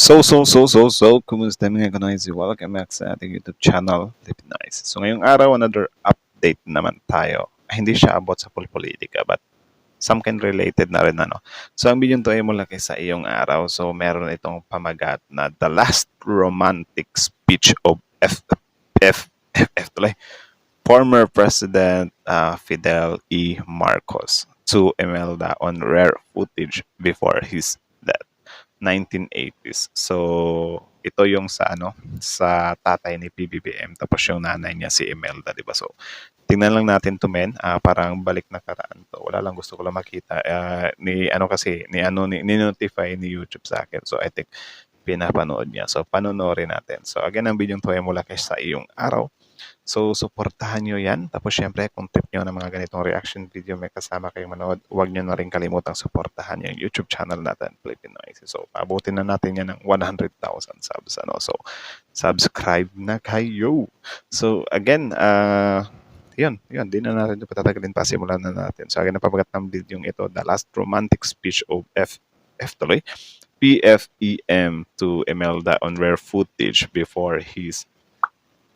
Kumusta mga kanoys? Welcome back sa ating YouTube channel, Lipnoise. So ngayong araw, another update naman tayo. Hindi siya about sa politika, but some kind related na rin, ano. So ang video to ay mula kay sa iyong araw. So meron itong pamagat na The Last Romantic Speech of tuloy, former President Fidel E. Marcos to Imelda on rare footage before his death. 1980s. So, ito yung sa sa tatay ni PBBM tapos yung nanay niya si Imelda, 'di ba? So, tingnan lang natin to men, parang balik nakaraan to. Wala lang, gusto ko lang makita ni kasi ni notify ni YouTube sa akin. So, I think pinapanood niya. So, panonoorin natin. So, again, ang video to ay mula kay sa iyong araw. So, suportahan nyo yan. Tapos, syempre, kung trip nyo ng mga ganitong reaction video, may kasama kayong manood, huwag nyo na rin kalimutang suportahan yung YouTube channel natin, Filipinoise. So, pabutin na natin yan ng 100,000 subs. So, subscribe na kayo. So, again, yun, di na natin ito patatagalin pa, simulan na natin. So, again, napapagat ng video ito, The Last Romantic Speech of PFEM to Imelda on rare footage before his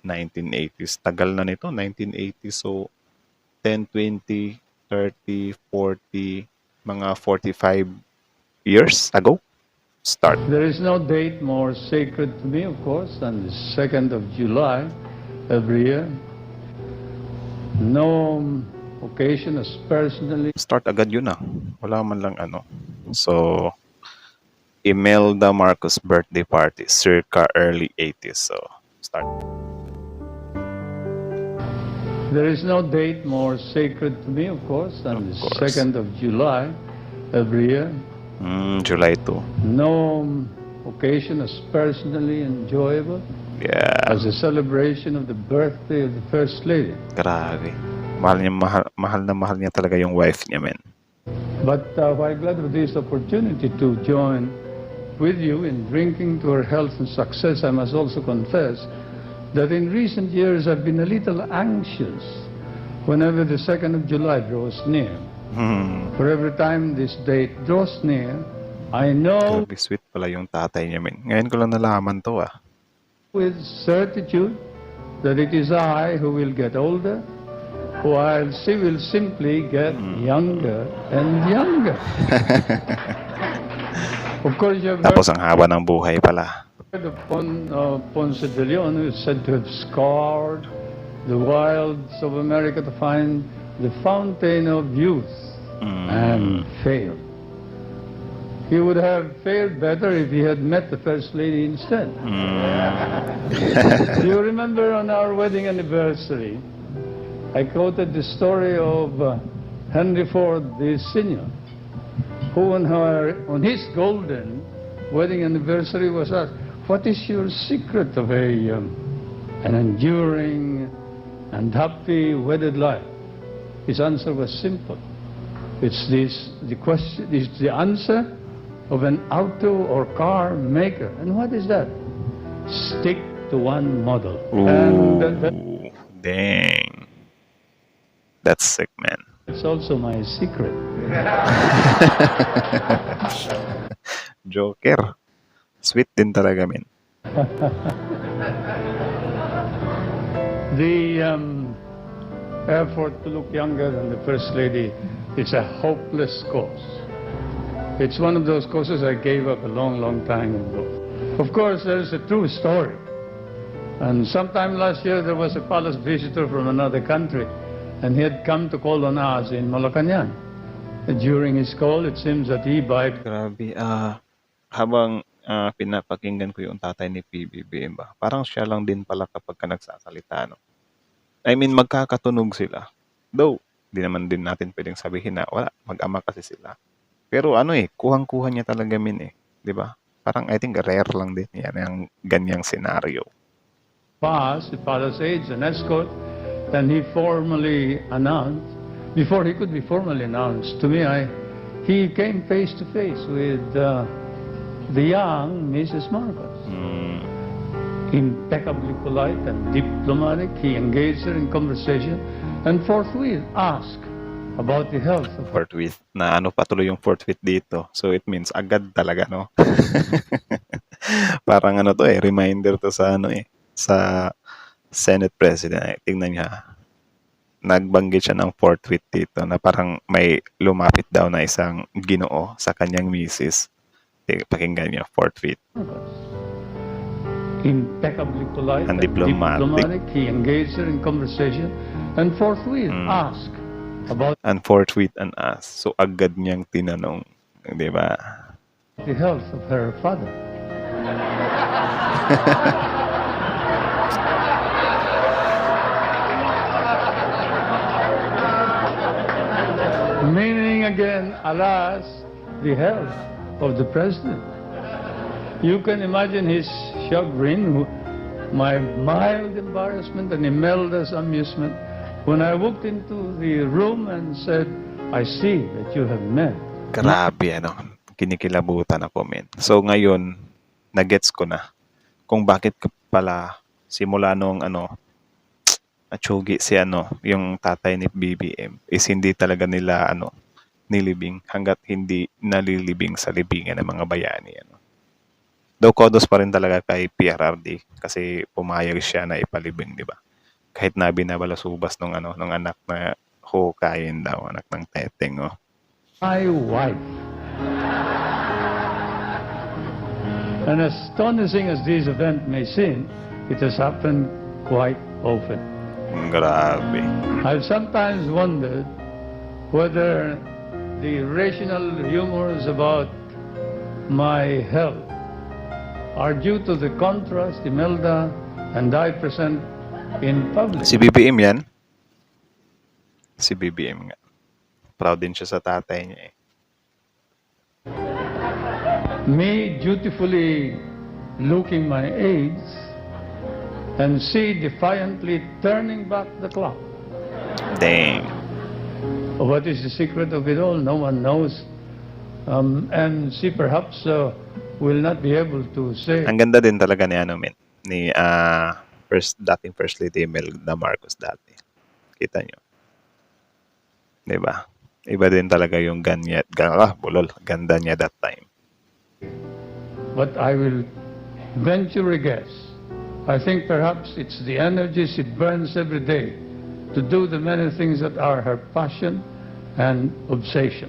1980s. Tagal na nito, 1980s. So, 10, 20, 30, 40, mga 45 years ago. Start. There is no date more sacred to me, of course, than the 2nd of July every year. No occasion as personally. Start agad yun ah. Wala man lang ano. So, Imelda Marcos birthday party, circa early 80s. So, start. There is no date more sacred to me, of course, than the 2nd of July every year. July 2. No occasion as personally enjoyable as a celebration of the birthday of the First Lady. Grabe. Mahal niya talaga yung wife niya, men. But while glad of this opportunity to join with you in drinking to her health and success, I must also confess that in recent years I've been a little anxious whenever the 2nd of July draws near. For every time this date draws near, I know Grabe, sweet pala yung tatay niya, men. Ngayon ko lang nalaman to ah. with certitude that it is I who will get older, while she will simply get younger and younger. Of course, you have Tapos ang haba ng buhay pala. heard of Ponce de Leon, who is said to have scoured the wilds of America to find the fountain of youth and failed. He would have fared better if he had met the First Lady instead. Do you remember on our wedding anniversary, I quoted the story of Henry Ford, the senior, who on his golden wedding anniversary was asked, "What is your secret of an enduring and happy wedded life?" His answer was simple. It's the answer of an auto or car maker. And what is that? Stick to one model. And Dang. That's sick, man. it's also my secret. Joker. Sweet din talaga, men. The effort to look younger than the First Lady is a hopeless cause. It's one of those causes I gave up a long, long time ago. Of course, there's a true story. And sometime last year, there was a palace visitor from another country, and he had come to call on us in Malacanang. During his call, it seems that he imbibed Grabe. Habang pinapakinggan ko yung tatay ni PBBM ba, parang siya lang din pala kapag ka nagsasalita, no? I mean, magkakatunog sila. Though, di naman din natin pwedeng sabihin na wala, mag-ama kasi sila. Pero kuhang-kuha niya talaga, min eh. Di ba? Parang I think rare lang din yan, yung ganyang scenario. pass, the palace aides, an escort, and he formally announced, before he could be formally announced to me, he came face to face with the young Mrs. Marcos. Impeccably polite and diplomatic, he engaged her in conversation and forthwith asked about the health of her. Forthwith. Na patuloy yung forthwith dito. So it means agad talaga, no? Parang ano 'to, reminder 'to sa ano, sa Senate President. Tingnan niyo, nagbanggit siya ng 4th tweet dito na parang may lumapit daw na isang Ginoo sa kanyang misis. Pakinggan niyo, 4th tweet. Impeccably polite And and diplomatic. diplomatic, he engaged her in conversation and forthwith asked about And 4th tweet and ask. So agad niyang tinanong, 'di ba? the health of her father. Meaning again, alas, the health of the president. You can imagine his chagrin, my mild embarrassment, and Imelda's amusement when I walked into the room and said, I see that you have met. Grabe, kinikilabutan ako, men. So ngayon, nagets ko na kung bakit pala simula nung atsugi si yung tatay ni BBM is hindi talaga nila nilibing hanggat hindi nalilibing sa libingan ng mga bayani. Though kudos pa rin talaga kay PRRD kasi pumayag siya na ipalibing, di ba? Kahit na binabalasubas nung anak na hukayin daw, anak ng teteng, oh. My wife. And as astonishing as this event may seem, it has happened quite often. Grabe. I've sometimes wondered whether the rational humors about my health are due to the contrast Imelda and I present in public. Si BBM yan. Si BBM nga. Proud din siya sa tatay niya, Me dutifully looking my age and she defiantly turning back the clock. Dang. What is the secret of it all? No one knows. And she perhaps will not be able to say. Ang ganda din talaga ni ni dating First Lady Imelda Marcos dati. Kita nyo. Diba? Iba din talaga yung ganda niya that time. But I will venture a guess. I think perhaps it's the energy she burns every day to do the many things that are her passion and obsession.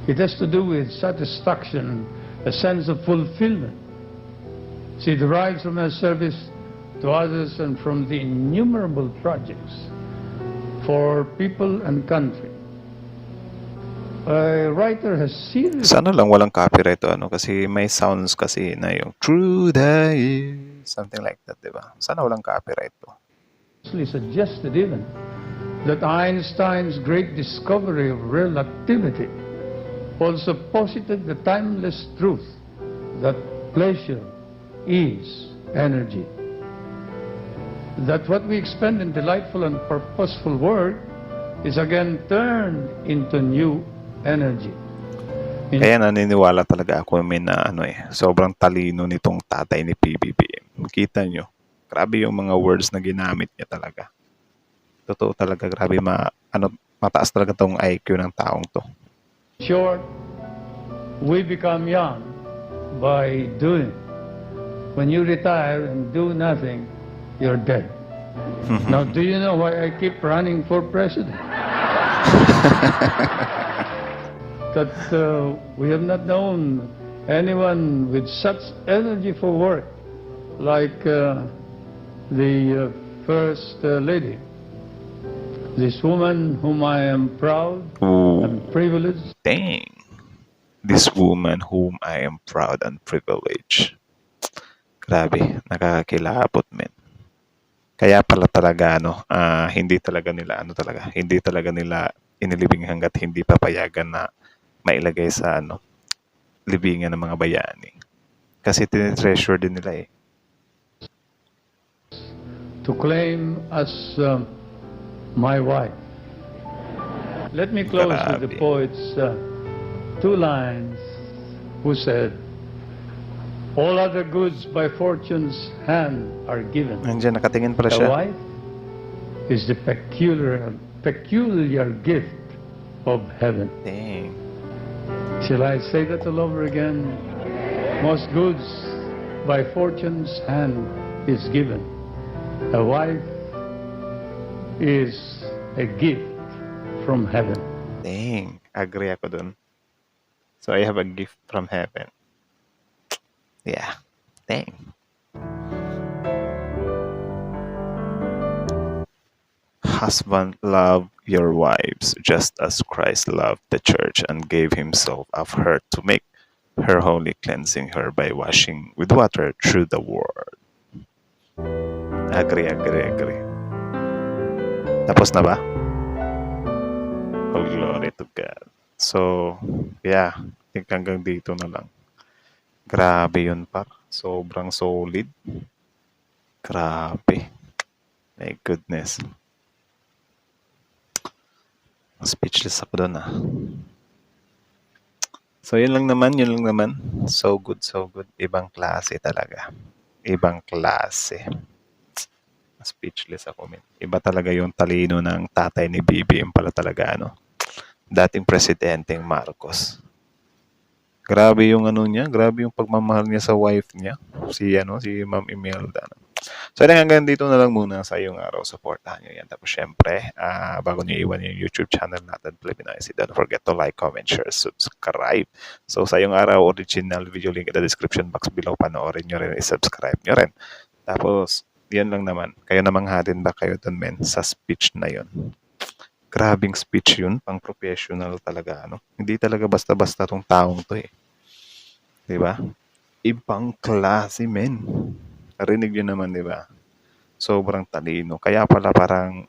It has to do with satisfaction, a sense of fulfillment. She derives from her service to others and from the innumerable projects for people and country. A writer has seriously Sana lang walang copyright kasi may sounds kasi na yung through the years, something like that, diba? Sana walang copyright to. suggested even that Einstein's great discovery of relativity also posited the timeless truth that pleasure is energy. That what we expend in delightful and purposeful work is again turned into new energy. Kaya naniniwala talaga ako na sobrang talino nitong tatay ni PBBM. Kita nyo, grabe yung mga words na ginamit niya talaga. Totoo talaga, grabe mataas talaga tong IQ ng taong to. Short, we become young by doing. When you retire and do nothing, you're dead. Now, do you know why I keep running for president? That we have not known anyone with such energy for work like the First Lady. This woman whom I am proud Ooh, and privileged dang. This woman whom I am proud and privileged. Grabe, nakakakilabot, men. Kaya pala talaga hindi talaga nila inilibing hangga't hindi papayagan na mailagay sa libingan ng mga bayani. Kasi tinitreasure din nila to claim as my wife. Let me close with the Grabe. poet's two lines who said, all other goods by fortune's hand are given. Nandiyan, nakatingin pala The siya. wife is the peculiar gift of heaven. Dang. Shall I say that all over again? Most goods by fortune's hand is given. A wife is a gift from heaven. Dang, agree ako dun. So I have a gift from heaven. Yeah, dang. Husband, love your wives just as Christ loved the church and gave himself up for her to make her holy, cleansing her by washing with water through the word. Agree, agree, agree. Tapos na ba? Oh, glory to God. So, yeah, I think hanggang dito na lang. Grabe yun, par. Sobrang solid. Grabe. My goodness. Speechless ako doon, ah. So, yun lang naman, yun lang naman. So good, so good. Ibang klase talaga. Ibang klase. Speechless ako, man. Iba talaga yung talino ng tatay ni BBM pala talaga, ano. Dating presidenteng Marcos. Grabe yung ano niya, grabe yung pagmamahal niya sa wife niya. Si Ma'am Imelda. So, hanggang dito na lang muna sa iyong araw. Supportahan nyo yan. Tapos, syempre, bago nyo iwan yung YouTube channel natin, Filipino IC, don't forget to like, comment, share, subscribe. So, sa iyong araw, original video link in the description box below. Panoorin nyo rin, i-subscribe nyo rin. Tapos, yan lang naman. Kayo namang hatin ba kayo dun, men, sa speech na yun? Grabing speech yun, pang professional talaga, ano? Hindi talaga basta-basta tong taong to, eh. Diba? Ibang klase, men. Narinig nyo naman, di ba? Sobrang talino. Kaya pala parang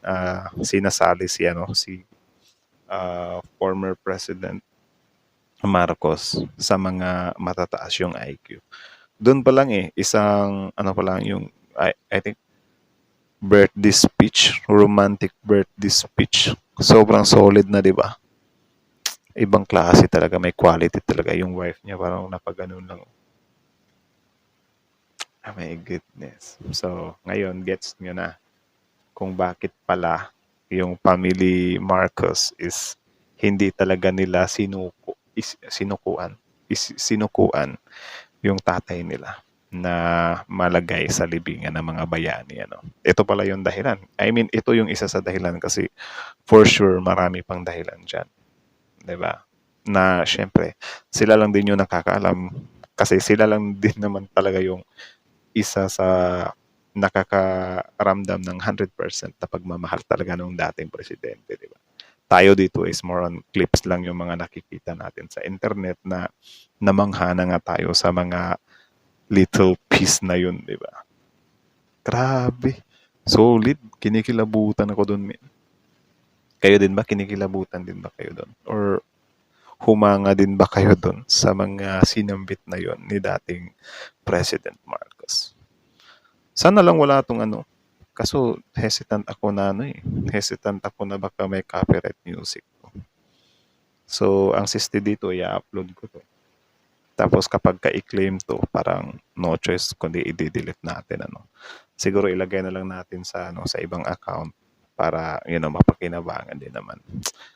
sinasali si former President Marcos sa mga matataas yung IQ. Doon pa lang isang ano pa lang yung I think birthday speech, romantic birthday speech. Sobrang solid na, di ba? Ibang klase talaga, may quality talaga yung wife niya, parang napaganon lang. My goodness. So, ngayon, gets nyo na kung bakit pala yung family Marcos is hindi talaga nila sinukuan yung tatay nila na malagay sa libingan ng mga bayani. Ano. Ito pala yung dahilan. I mean, ito yung isa sa dahilan kasi for sure marami pang dahilan dyan. 'Di ba? Na syempre, sila lang din yung nakakaalam kasi sila lang din naman talaga yung isa sa nakakaramdam ng 100% na pagmamahal talaga nung dating presidente, di ba? Tayo dito is more on clips lang yung mga nakikita natin sa internet na namangha na nga tayo sa mga little piece na yun, di ba? Grabe. Solid. Kinikilabutan ako dun, man. Kayo din ba? Kinikilabutan din ba kayo dun? Or humanga din ba kayo dun sa mga sinambit na yon ni dating President Marcos? Sana lang wala tong ano. Kaso hesitant ako na Hesitant ako na baka may copyright music. So, ang siste dito, i-upload ko to. Tapos kapag ka-i-claim to, parang no choice kundi i-delete natin, ano. Siguro ilagay na lang natin sa ibang account para, mapakinabangan din naman.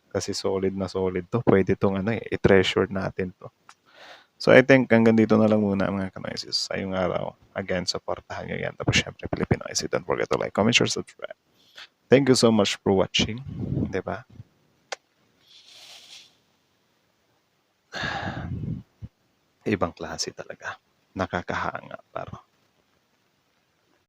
Kasi solid na solid to. Pwede tong i-treasure natin to. So I think hanggang dito na lang muna mga kanoises sa yung araw. Again, supportahan nyo yan. Tapos syempre, Filipino IC. Don't forget to like, comment, share, subscribe. Thank you so much for watching. Diba? Ibang klase talaga. Nakakahanga. Pero